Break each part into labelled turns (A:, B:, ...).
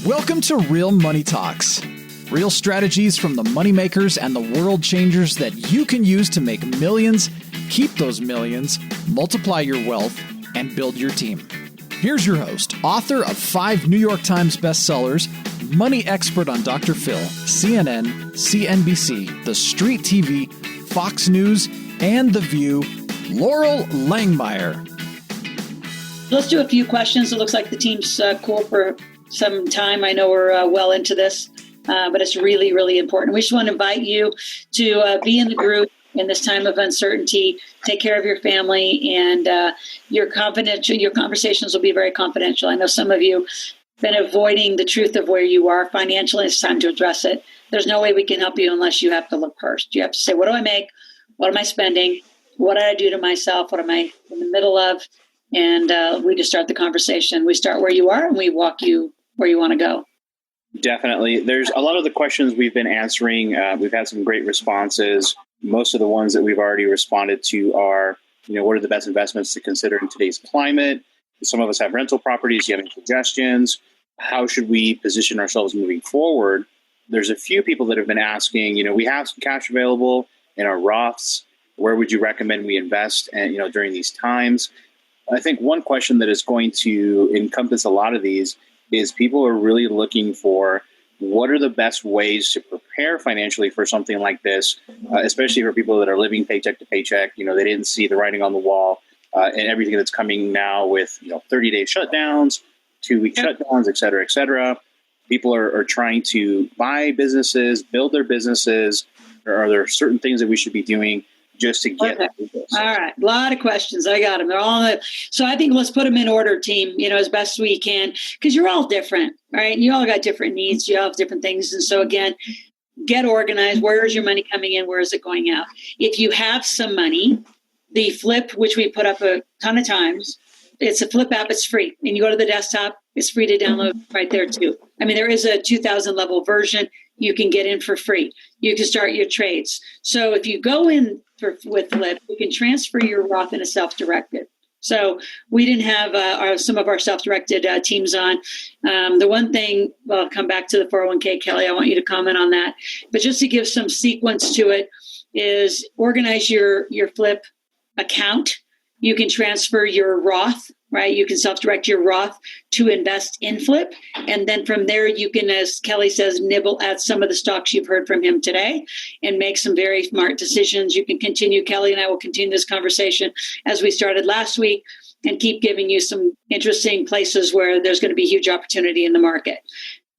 A: Welcome to Real Money Talks. Real strategies from the moneymakers and the world changers that you can use to make millions, keep those millions, multiply your wealth, and build your team. Here's your host, author of 5 New York Times bestsellers, money expert on Dr. Phil, CNN, CNBC, The Street TV, Fox News, and The View, Laurel Langmeyer.
B: Let's do a few questions. It looks like the team's cool for some time. I know we're well into this, but it's really, really important. We just want to invite you to be in the group in this time of uncertainty. Take care of your family, and your conversations will be very confidential. I know some of you have been avoiding the truth of where you are financially. It's time to address it. There's no way we can help you unless you have to look first. You have to say, what do I make? What am I spending? What did I do to myself? What am I in the middle of? And we just start the conversation. We start where you are, and we walk you where you want to go.
C: Definitely. There's a lot of the questions we've been answering. We've had some great responses. Most of the ones that we've already responded to are, what are the best investments to consider in today's climate? Some of us have rental properties. Do you have any suggestions? How should we position ourselves moving forward? There's a few people that have been asking, we have some cash available in our Roths. Where would you recommend we invest during these times? I think one question that is going to encompass a lot of these is people are really looking for what are the best ways to prepare financially for something like this, especially for people that are living paycheck to paycheck. They didn't see the writing on the wall and everything that's coming now with 30-day shutdowns, 2-week shutdowns, et cetera, et cetera. People are trying to buy businesses, build their businesses. Are there certain things that we should be doing just to get
B: All right. A lot of questions. I got them. They're all so I think let's put them in order, team, as best we can, because you're all different, right? You all got different needs. You all have different things. And so again, get organized. Where is your money coming in? Where is it going out? If you have some money, the Flip, which we put up a ton of times, it's a Flip app. It's free. And you go to the desktop, it's free to download right there too. I mean, there is a 2000 level version you can get in for free. You can start your trades. So if you go in with Flip, you can transfer your Roth in a self-directed. So we didn't have some of our self-directed teams on. The one thing, well, I'll come back to the 401k, Kelly, I want you to comment on that. But just to give some sequence to it is organize your Flip account. You can transfer your Roth, right? You can self-direct your Roth to invest in Flip. And then from there, you can, as Kelly says, nibble at some of the stocks you've heard from him today and make some very smart decisions. You can continue, Kelly and I will continue this conversation as we started last week and keep giving you some interesting places where there's going to be huge opportunity in the market.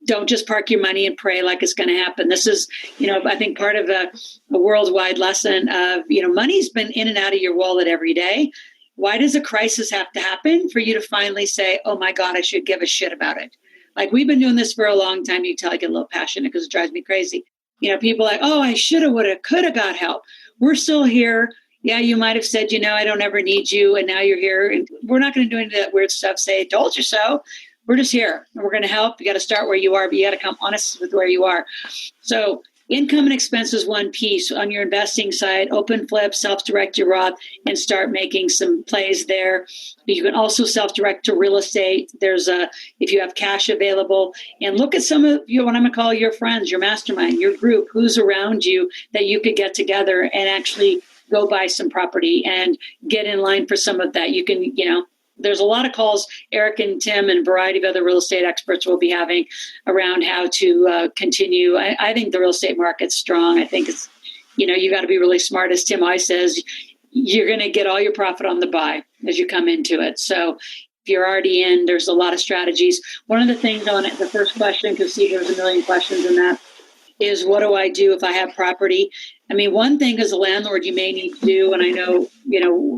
B: Don't just park your money and pray like it's going to happen. This is, I think part of a worldwide lesson of, money's been in and out of your wallet every day. Why does a crisis have to happen for you to finally say, oh my God, I should give a shit about it? Like we've been doing this for a long time. You can tell I get a little passionate because it drives me crazy. People are like, oh, I should have, would have, could have got help. We're still here. Yeah, you might have said, I don't ever need you. And now you're here. And we're not going to do any of that weird stuff. Say, told you so. We're just here and we're going to help. You got to start where you are, but you got to come honest with where you are. So income and expense is one piece. On your investing side, open Flip, self-direct your Roth, and start making some plays there. You can also self-direct to real estate. If you have cash available, and look at some of what I'm going to call your friends, your mastermind, your group, who's around you that you could get together and actually go buy some property and get in line for some of that. You can, there's a lot of calls Eric and Tim and a variety of other real estate experts will be having around how to continue. I think the real estate market's strong. I think it's, you got to be really smart. As Tim always says, you're going to get all your profit on the buy as you come into it. So if you're already in, there's a lot of strategies. One of the things on the first question, because see, there's a million questions in that, is what do I do if I have property? I mean, one thing as a landlord you may need to do, and I know,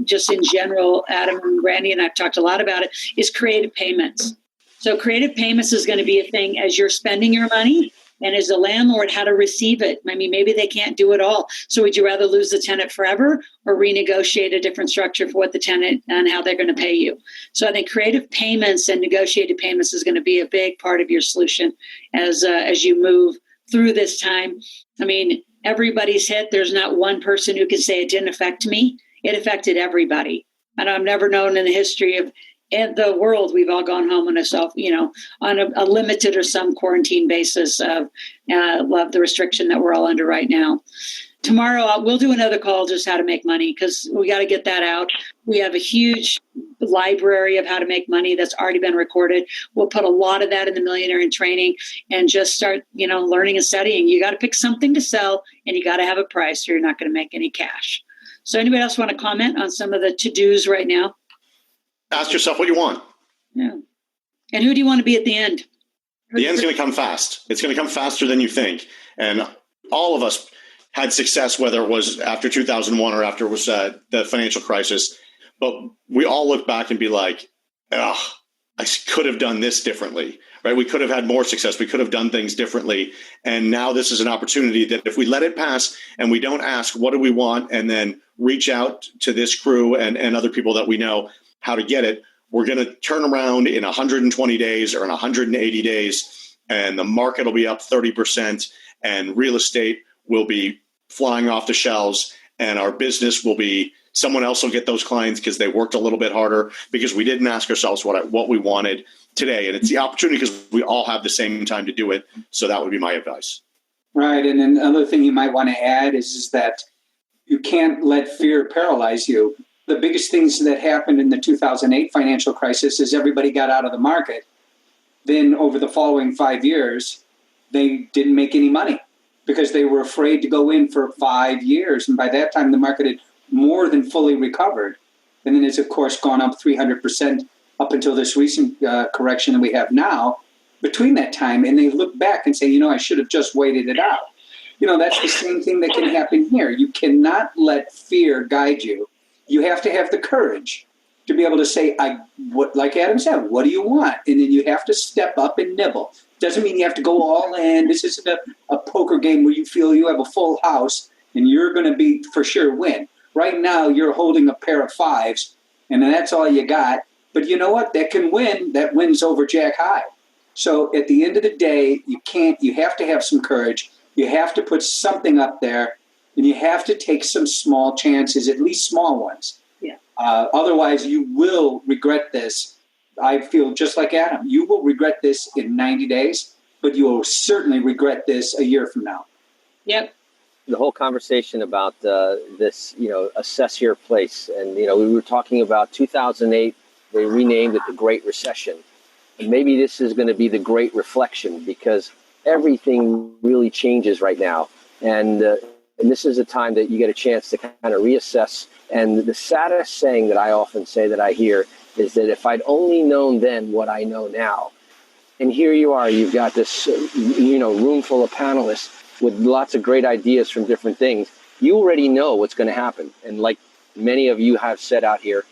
B: just in general, Adam and Randy and I've talked a lot about it, is creative payments. So creative payments is going to be a thing as you're spending your money and as a landlord, how to receive it. I mean, maybe they can't do it all. So would you rather lose the tenant forever or renegotiate a different structure for what the tenant and how they're going to pay you? So I think creative payments and negotiated payments is going to be a big part of your solution as you move through this time. I mean, everybody's hit. There's not one person who can say it didn't affect me. It affected everybody. And I've never known in the history of the world, we've all gone home on a limited or some quarantine basis of the restriction that we're all under right now. Tomorrow, we'll do another call just how to make money, because we got to get that out. We have a huge library of how to make money that's already been recorded. We'll put a lot of that in the Millionaire in Training and just start, learning and studying. You got to pick something to sell, and you got to have a price, or you're not going to make any cash. So anybody else want to comment on some of the to-dos right now?
D: Ask yourself what you want.
B: Yeah. And who do you want to be at the end?
D: The end's going to come fast. It's going to come faster than you think. And all of us had success, whether it was after 2001 or after it was the financial crisis. But we all look back and be like, I could have done this differently, right? We could have had more success. We could have done things differently. And now this is an opportunity that if we let it pass and we don't ask, what do we want? And then reach out to this crew and other people that we know how to get it, we're going to turn around in 120 days or in 180 days, and the market will be up 30%, and real estate will be flying off the shelves, and our business will be, someone else will get those clients because they worked a little bit harder, because we didn't ask ourselves what we wanted today. And it's the opportunity, because we all have the same time to do it. So that would be my advice.
E: Right. And another thing you might want to add is that you can't let fear paralyze you. The biggest things that happened in the 2008 financial crisis is everybody got out of the market. Then over the following 5 years, they didn't make any money because they were afraid to go in for 5 years. And by that time, the market had more than fully recovered. And then it's, of course, gone up 300% up until this recent correction that we have now. Between that time, and they look back and say, I should have just waited it out. That's the same thing that can happen here. You cannot let fear guide you. You have to have the courage to be able to say, like Adam said, what do you want? And then you have to step up and nibble. Doesn't mean you have to go all in. This isn't a poker game where you feel you have a full house and you're going to be for sure win. Right now, you're holding a pair of fives, and that's all you got. But you know what? That can win. That wins over Jack High. So at the end of the day, you have to have some courage. You have to put something up there. And you have to take some small chances, at least small ones.
B: Yeah.
E: Otherwise, you will regret this. I feel just like Adam. You will regret this in 90 days, but you will certainly regret this a year from now.
B: Yep.
F: The whole conversation about this, assess your place. And, we were talking about 2008. They renamed it the Great Recession. And maybe this is going to be the Great Reflection, because everything really changes right now. And this is a time that you get a chance to kind of reassess. And the saddest saying that I often say that I hear is that if I'd only known then what I know now. And here you are, you've got this, room full of panelists with lots of great ideas from different things. You already know what's going to happen. And like many of you have said out here,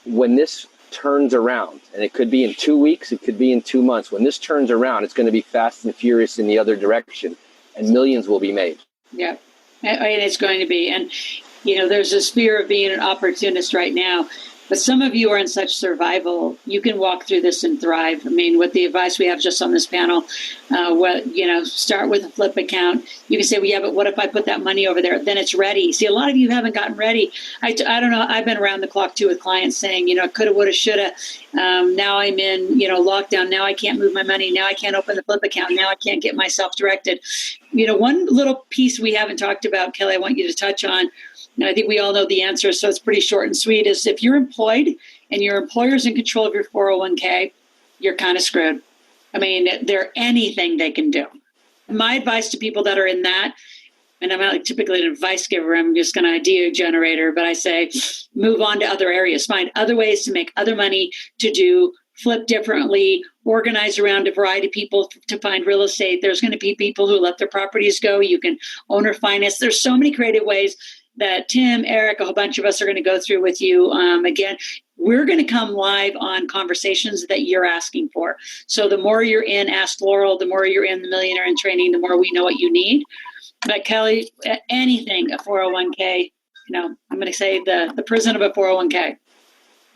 F: when this turns around, and it could be in 2 weeks, it could be in 2 months, when this turns around, it's going to be fast and furious in the other direction, and millions will be made.
B: Yeah. And it's going to be. And, there's this fear of being an opportunist right now. But some of you are in such survival, you can walk through this and thrive. I mean, with the advice we have just on this panel, start with a flip account. You can say, well, yeah, but what if I put that money over there? Then it's ready. See, a lot of you haven't gotten ready. I don't know. I've been around the clock, too, with clients saying, coulda, woulda, shoulda. Now I'm in, lockdown. Now I can't move my money. Now I can't open the flip account. Now I can't get myself directed. One little piece we haven't talked about, Kelly, I want you to touch on, and I think we all know the answer, so it's pretty short and sweet, is if you're employed and your employer's in control of your 401k, you're kind of screwed. I mean, there anything they can do. My advice to people that are in that, and I'm not typically an advice giver, I'm just an idea generator, but I say move on to other areas. Find other ways to make other money, to do flip differently, organize around a variety of people to find real estate. There's going to be people who let their properties go. You can owner finance. There's so many creative ways that Tim, Eric, a whole bunch of us are going to go through with you. Again, we're going to come live on conversations that you're asking for. So the more you're in Ask Laurel, the more you're in the Millionaire in Training, the more we know what you need. But Kelly, anything, a 401k, I'm going to say the prison of a 401k.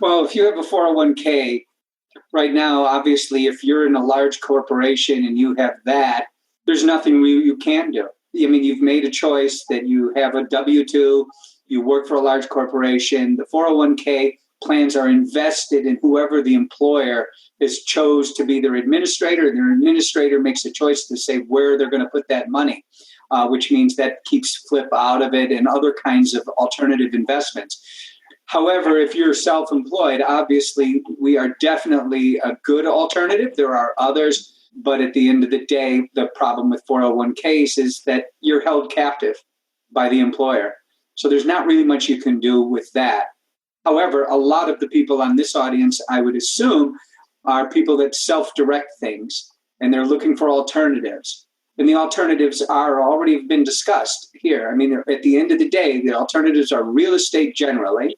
E: Well, if you have a 401k right now, obviously, if you're in a large corporation and you have that, there's nothing you can do. I mean, you've made a choice that you have a W-2, you work for a large corporation. The 401k plans are invested in whoever the employer has chose to be their administrator. Their administrator makes a choice to say where they're going to put that money, which means that keeps Flip out of it and other kinds of alternative investments. However, if you're self-employed, obviously we are definitely a good alternative. There are others, but at the end of the day, the problem with 401ks is that you're held captive by the employer. So there's not really much you can do with that. However, a lot of the people on this audience, I would assume, are people that self-direct things, and they're looking for alternatives. And the alternatives are already been discussed here. I mean, at the end of the day, the alternatives are real estate generally,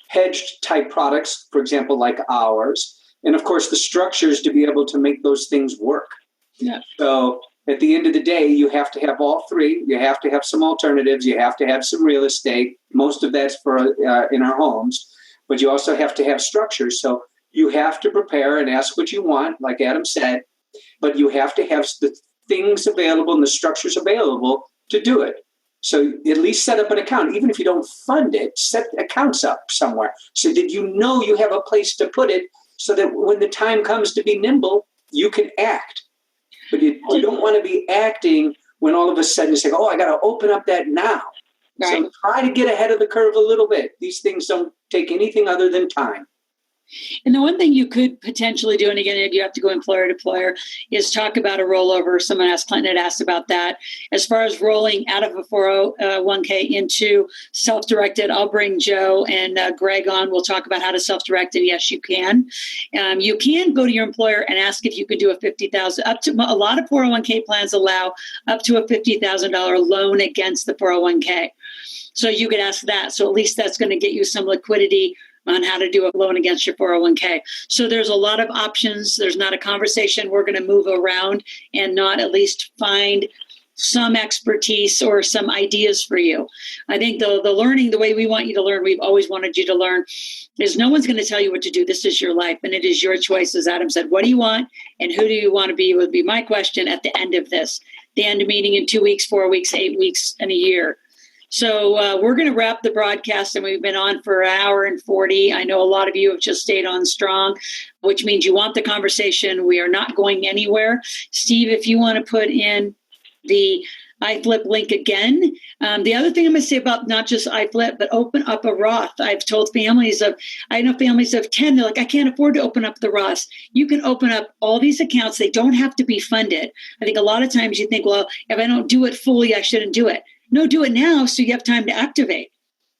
E: hedged type products, for example, like ours, and of course the structures to be able to make those things work.
B: Yeah.
E: So at the end of the day, you have to have all three. You have to have some alternatives. You have to have some real estate. Most of that's for in our homes, but you also have to have structures. So you have to prepare and ask what you want, like Adam said, but you have to have the things available and the structures available to do it. So at least set up an account. Even if you don't fund it, set accounts up somewhere so that you know you have a place to put it so that when the time comes to be nimble, you can act. But you don't want to be acting when all of a sudden you say, oh, I got to open up that now. Right. So try to get ahead of the curve a little bit. These things don't take anything other than time.
B: And the one thing you could potentially do, and again, you have to go employer to employer, is talk about a rollover. Someone asked, Clinton had asked about that. As far as rolling out of a 401k into self-directed, I'll bring Joe and Greg on. We'll talk about how to self-direct, and yes, you can. You can go to your employer and ask if you can do a $50,000 up to. A lot of 401k plans allow up to a $50,000 loan against the 401k. So you could ask that. So at least that's going to get you some liquidity on how to do a loan against your 401k. So there's a lot of options. There's not a conversation we're going to move around and not at least find some expertise or some ideas for you. I think the learning, the way we want you to learn, we've always wanted you to learn, is no one's going to tell you what to do. This is your life, and it is your choice. As Adam said, what do you want and who do you want to be would be my question at the end of this. The end of meeting in 2 weeks, 4 weeks, 8 weeks, and a year. So we're going to wrap the broadcast, and we've been on for an hour and 40. I know a lot of you have just stayed on strong, which means you want the conversation. We are not going anywhere. Steve, if you want to put in the iFlip link again. The other thing I'm going to say about not just iFlip, but open up a Roth. I've told I know families of 10, they're like, I can't afford to open up the Roth. You can open up all these accounts. They don't have to be funded. I think a lot of times you think, well, if I don't do it fully, I shouldn't do it. No, do it now so you have time to activate,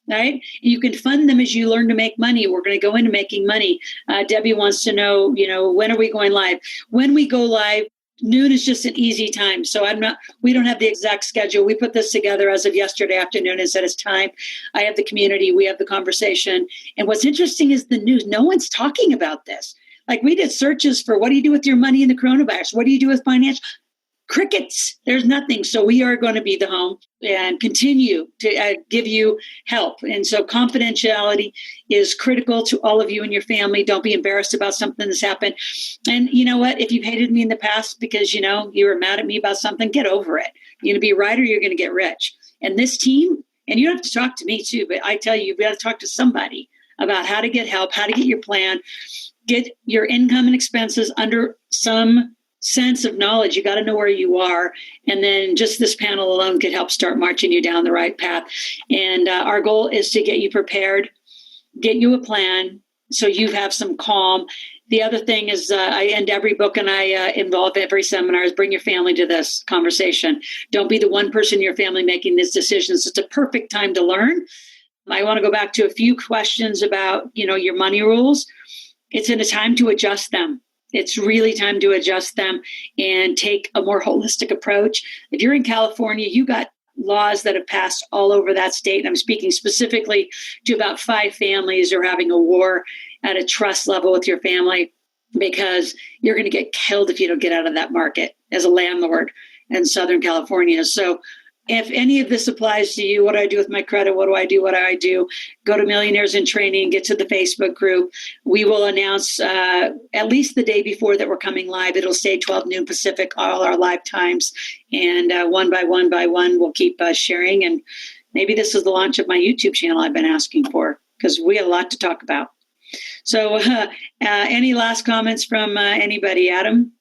B: right? And you can fund them as you learn to make money. We're going to go into making money. Debbie wants to know, when are we going live? When we go live, noon is just an easy time. So we don't have the exact schedule. We put this together as of yesterday afternoon and said it's time. I have the community. We have the conversation. And what's interesting is the news. No one's talking about this. Like we did searches for what do you do with your money in the coronavirus? What do you do with financial? Crickets. There's nothing. So we are going to be the home and continue to give you help. And so confidentiality is critical to all of you and your family. Don't be embarrassed about something that's happened. And you know what? If you've hated me in the past because, you were mad at me about something, get over it. You're going to be right or you're going to get rich. And this team, and you don't have to talk to me too, but I tell you, you've got to talk to somebody about how to get help, how to get your plan, get your income and expenses under some sense of knowledge. You got to know where you are. And then just this panel alone could help start marching you down the right path. And our goal is to get you prepared, get you a plan so you have some calm. The other thing is I end every book and I involve every seminar is bring your family to this conversation. Don't be the one person in your family making these decisions. It's a perfect time to learn. I want to go back to a few questions about, your money rules. It's in a time to adjust them. It's really time to adjust them and take a more holistic approach. If you're in California, you got laws that have passed all over that state. And I'm speaking specifically to about 5 families who are having a war at a trust level with your family because you're going to get killed if you don't get out of that market as a landlord in Southern California. So if any of this applies to you, what do I do with my credit? What do I do? Go to Millionaires in Training, get to the Facebook group. We will announce at least the day before that we're coming live. It'll say 12 noon Pacific, all our live times. And one by one, we'll keep sharing. And maybe this is the launch of my YouTube channel I've been asking for because we have a lot to talk about. So any last comments from anybody, Adam?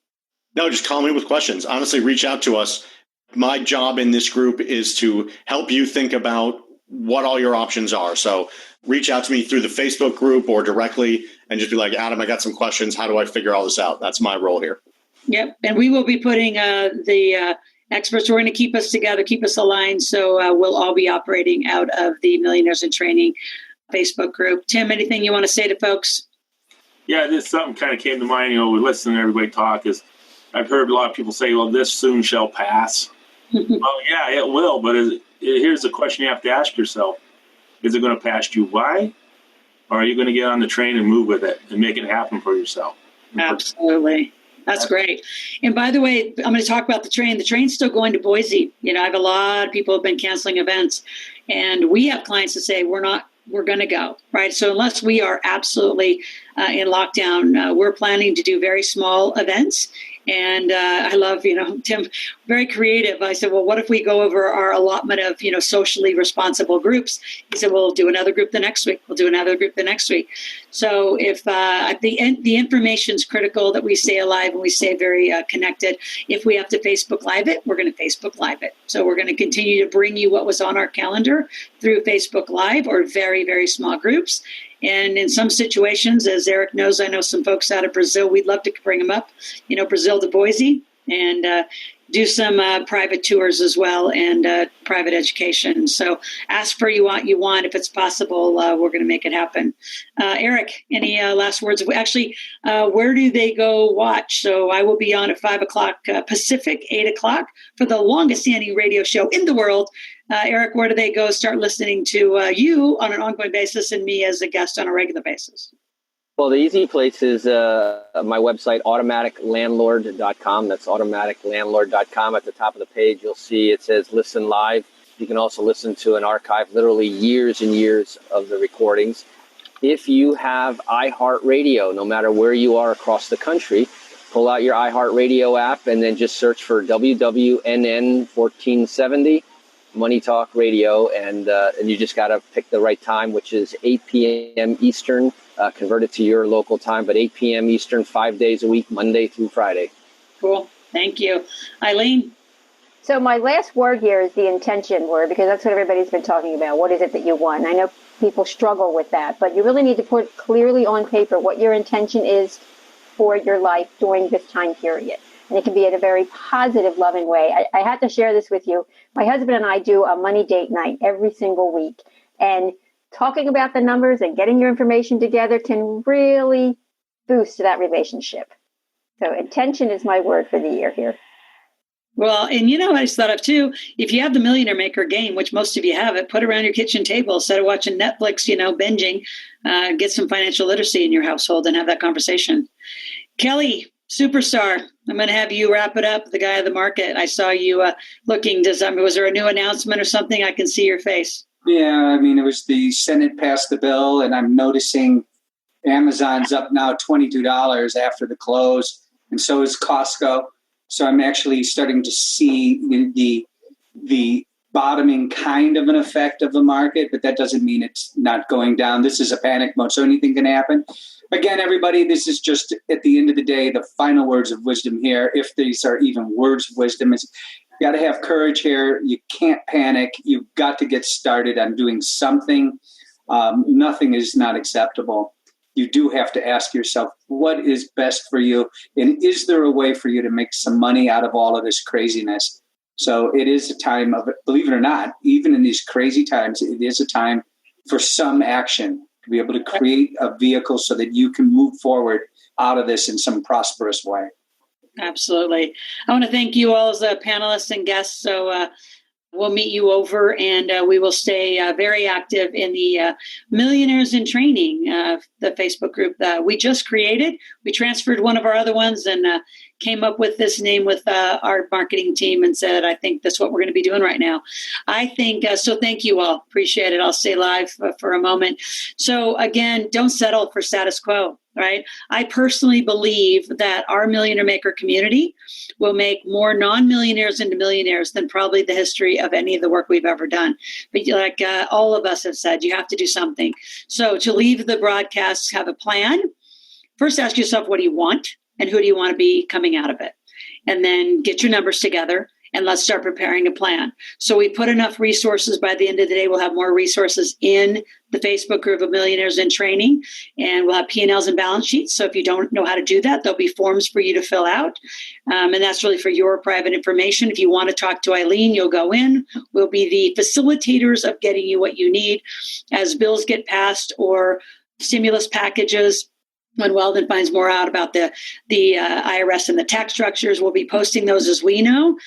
D: No, just call me with questions. Honestly, reach out to us. My job in this group is to help you think about what all your options are. So reach out to me through the Facebook group or directly and just be like, Adam, I got some questions. How do I figure all this out? That's my role here.
B: Yep. And we will be putting the experts. We're going to keep us together, keep us aligned. So we'll all be operating out of the Millionaires in Training Facebook group. Tim, anything you want to say to folks?
G: Yeah, this something kind of came to mind. We're listening to everybody talk. I've heard a lot of people say, well, this soon shall pass. Well, yeah, it will. But here's the question you have to ask yourself. Is it going to pass you by? Or are you going to get on the train and move with it and make it happen for yourself?
B: Absolutely. That's great. And by the way, I'm going to talk about the train. The train's still going to Boise. I have a lot of people who have been canceling events. And we have clients that say, we're going to go, right? So unless we are absolutely in lockdown, we're planning to do very small events. And I love, Tim, very creative. I said, well, what if we go over our allotment of, socially responsible groups? He said, well, we'll do another group the next week. We'll do another group the next week. So if the information is critical that we stay alive and we stay very connected, if we have to Facebook Live it, we're going to Facebook Live it. So we're going to continue to bring you what was on our calendar through Facebook Live or very, very small groups. And in some situations, as Eric knows, I know some folks out of Brazil, we'd love to bring them up, Brazil to Boise, and do some private tours as well and private education. So ask for you want. If it's possible, we're going to make it happen. Eric, any last words? Actually, where do they go watch? So I will be on at 5 o'clock Pacific, 8 o'clock for the longest standing radio show in the world. Eric, where do they go start listening to you on an ongoing basis and me as a guest on a regular basis?
F: Well, the easy place is my website, automaticlandlord.com. That's automaticlandlord.com. At the top of the page, you'll see it says listen live. You can also listen to an archive, literally years and years of the recordings. If you have iHeartRadio, no matter where you are across the country, pull out your iHeartRadio app and then just search for WWNN 1470. Money Talk Radio, and you just got to pick the right time, which is 8 p.m. Eastern, convert it to your local time, but 8 p.m. Eastern, 5 days a week, Monday through Friday.
B: Cool. Thank you. Eileen?
H: So my last word here is the intention word, because that's what everybody's been talking about. What is it that you want? I know people struggle with that, but you really need to put clearly on paper what your intention is for your life during this time period. And it can be in a very positive, loving way. I had to share this with you. My husband and I do a money date night every single week. And talking about the numbers and getting your information together can really boost that relationship. So intention is my word for the year here.
B: Well, and I just thought of too, if you have the Millionaire Maker game, which most of you have it, put it around your kitchen table instead of watching Netflix, binging, get some financial literacy in your household and have that conversation. Kelly, superstar, I'm going to have you wrap it up, the guy of the market. I saw you looking, was there a new announcement or something? I can see your face.
E: Yeah, it was the Senate passed the bill, and I'm noticing Amazon's up now $22 after the close, and so is Costco. So I'm actually starting to see the bottoming kind of an effect of the market, but that doesn't mean it's not going down. This is a panic mode, so anything can happen. Again, everybody, this is just, at the end of the day, the final words of wisdom here, if these are even words of wisdom, is you got to have courage here. You can't panic. You've got to get started on doing something. Nothing is not acceptable. You do have to ask yourself, what is best for you? And is there a way for you to make some money out of all of this craziness? So it is a time of, believe it or not, even in these crazy times, it is a time for some action to be able to create a vehicle so that you can move forward out of this in some prosperous way.
B: Absolutely. I want to thank you all as panelists and guests. So we'll meet you over, and we will stay very active in the Millionaires in Training, the Facebook group that we just created. We transferred one of our other ones and came up with this name with our marketing team and said, I think that's what we're going to be doing right now. I think, so thank you all. Appreciate it. I'll stay live for a moment. So again, don't settle for status quo. right? I personally believe that our Millionaire Maker community will make more non-millionaires into millionaires than probably the history of any of the work we've ever done. But like all of us have said, you have to do something. So to leave the broadcast, have a plan. First, ask yourself, what do you want? And who do you want to be coming out of it? And then get your numbers together. And let's start preparing a plan. So we put enough resources. By the end of the day, we'll have more resources in the Facebook group of Millionaires in Training, and we'll have P&Ls and balance sheets. So if you don't know how to do that, there'll be forms for you to fill out. And that's really for your private information. If you want to talk to Eileen, you'll go in. We'll be the facilitators of getting you what you need as bills get passed or stimulus packages. When Weldon finds more out about the IRS and the tax structures, we'll be posting those as we know.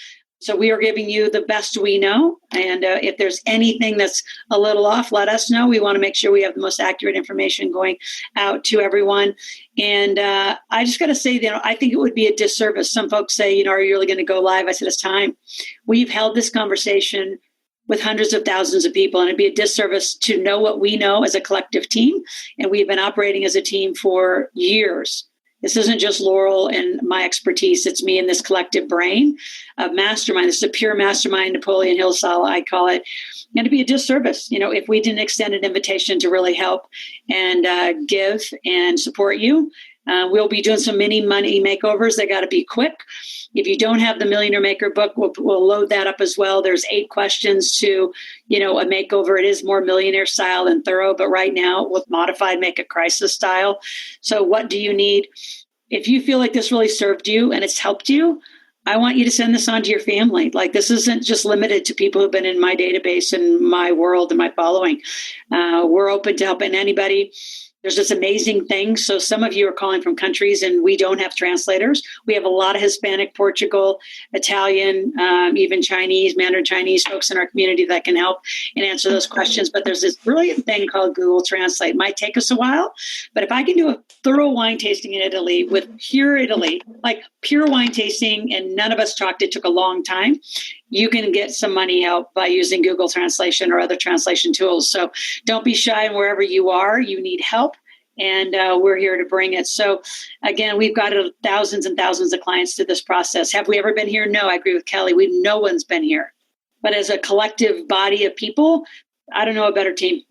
B: So we are giving you the best we know. And if there's anything that's a little off, let us know. We want to make sure we have the most accurate information going out to everyone. And I just got to say, I think it would be a disservice. Some folks say, are you really going to go live? I said, it's time. We've held this conversation with hundreds of thousands of people, and it'd be a disservice to know what we know as a collective team. And we've been operating as a team for years. This isn't just Laurel and my expertise. It's me and this collective brain of mastermind. This is a pure mastermind, Napoleon Hill style, I call it. And it'd be a disservice, if we didn't extend an invitation to really help and give and support you. We'll be doing some mini money makeovers. They got to be quick. If you don't have the Millionaire Maker book, we'll load that up as well. There's 8 questions to, a makeover. It is more millionaire style and thorough, but right now with modified make a crisis style. So what do you need? If you feel like this really served you and it's helped you, I want you to send this on to your family. Like, this isn't just limited to people who've been in my database and my world and my following. We're open to helping anybody. There's this amazing thing. So some of you are calling from countries and we don't have translators. We have a lot of Hispanic, Portugal, Italian, even Chinese, Mandarin Chinese folks in our community that can help and answer those questions. But there's this brilliant thing called Google Translate. It might take us a while, but if I can do a thorough wine tasting in Italy with pure Italy, like pure wine tasting, and none of us talked, it took a long time, you can get some money help by using Google Translation or other translation tools. So don't be shy, and wherever you are, you need help. And we're here to bring it. So again, we've got thousands and thousands of clients through this process. Have we ever been here? No, I agree with Kelly. No one's been here. But as a collective body of people, I don't know a better team.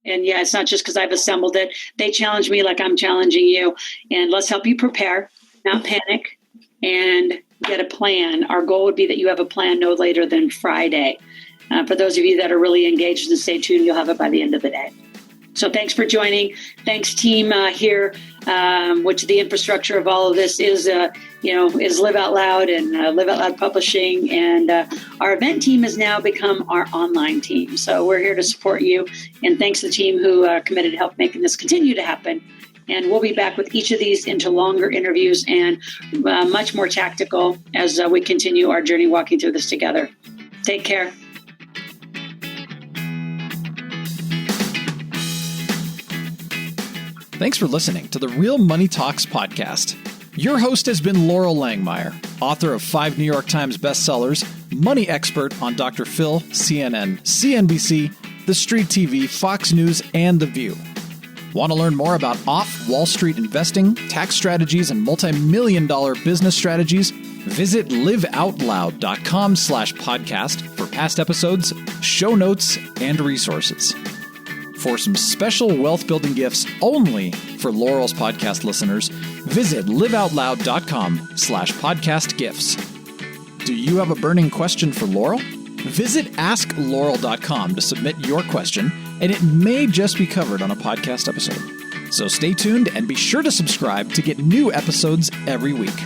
B: And yeah, it's not just because I've assembled it. They challenge me like I'm challenging you. And let's help you prepare, not panic, and get a plan. Our goal would be that you have a plan no later than Friday. For those of you that are really engaged and stay tuned, you'll have it by the end of the day. So thanks for joining. Thanks, team here, which the infrastructure of all of this is Live Out Loud and Live Out Loud Publishing. And our event team has now become our online team. So we're here to support you. And thanks to the team who committed to help making this continue to happen. And we'll be back with each of these into longer interviews and much more tactical as we continue our journey walking through this together. Take care.
A: Thanks for listening to the Real Money Talks podcast. Your host has been Laurel Langmeyer, author of 5 New York Times bestsellers, money expert on Dr. Phil, CNN, CNBC, The Street TV, Fox News, and The View. Want to learn more about off-Wall Street investing, tax strategies, and multi-million-dollar business strategies? Visit liveoutloud.com/podcast for past episodes, show notes, and resources. For some special wealth-building gifts only for Laurel's podcast listeners, visit liveoutloud.com/podcast gifts. Do you have a burning question for Laurel? Visit asklaurel.com to submit your question, and it may just be covered on a podcast episode. So stay tuned and be sure to subscribe to get new episodes every week.